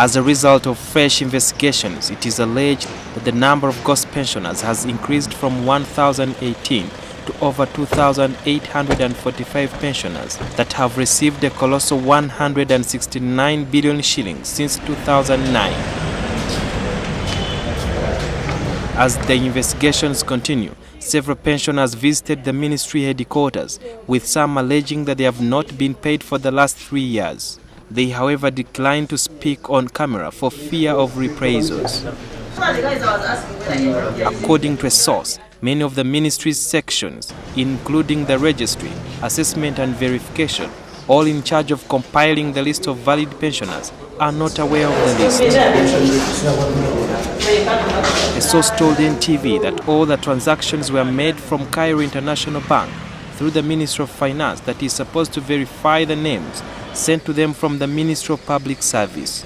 As a result of fresh investigations, it is alleged that the number of ghost pensioners has increased from 1,018 to over 2,845 pensioners that have received a colossal 169 billion shillings since 2009. As the investigations continue, several pensioners visited the ministry headquarters, with some alleging that they have not been paid for the last 3 years. They, however, declined to speak on camera for fear of reprisals. According to a source, many of the ministry's sections, including the registry, assessment and verification, all in charge of compiling the list of valid pensioners, are not aware of the list. A source told NTV that all the transactions were made from Cairo International Bank through the Ministry of Finance that is supposed to verify the names sent to them from the Ministry of Public Service.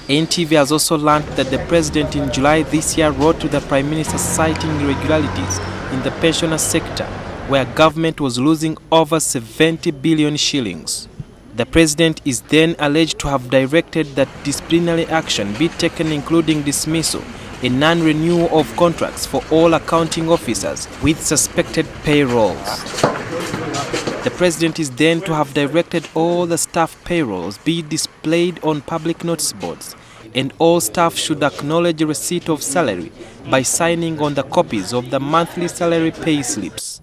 NTV has also learned that the President in July this year wrote to the Prime Minister citing irregularities in the pensioner sector, where government was losing over 70 billion shillings. The President is then alleged to have directed that disciplinary action be taken, including dismissal and non-renewal of contracts for all accounting officers with suspected payrolls. The President is then to have directed all the staff payrolls be displayed on public notice boards, and all staff should acknowledge receipt of salary by signing on the copies of the monthly salary pay slips.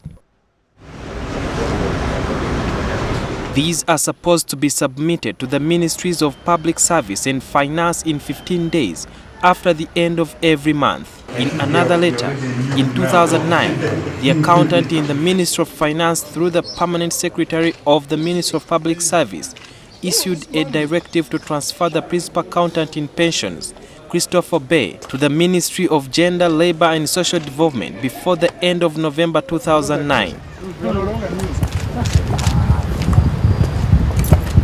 These are supposed to be submitted to the Ministries of Public Service and Finance in 15 days after the end of every month. In another letter, in 2009, the accountant in the Ministry of Finance, through the Permanent Secretary of the Ministry of Public Service, issued a directive to transfer the principal accountant in pensions, Christopher Bay, to the Ministry of Gender, Labour and Social Development before the end of November 2009.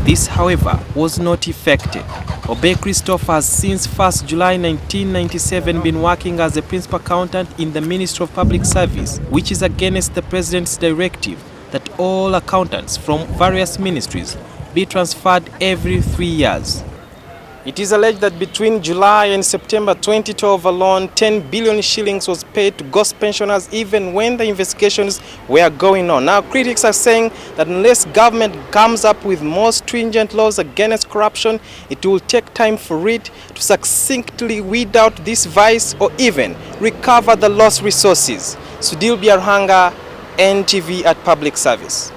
This, however, was not effective. Obey Christopher has since 1st July 1997 been working as a principal accountant in the Ministry of Public Service, which is against the President's directive that all accountants from various ministries be transferred every 3 years. It is alleged that between July and September 2012 alone, 10 billion shillings was paid to ghost pensioners even when the investigations were going on. Now, critics are saying that unless government comes up with more stringent laws against corruption, it will take time for it to succinctly weed out this vice or even recover the lost resources. Sudhir Byaruhanga, NTV at Public Service.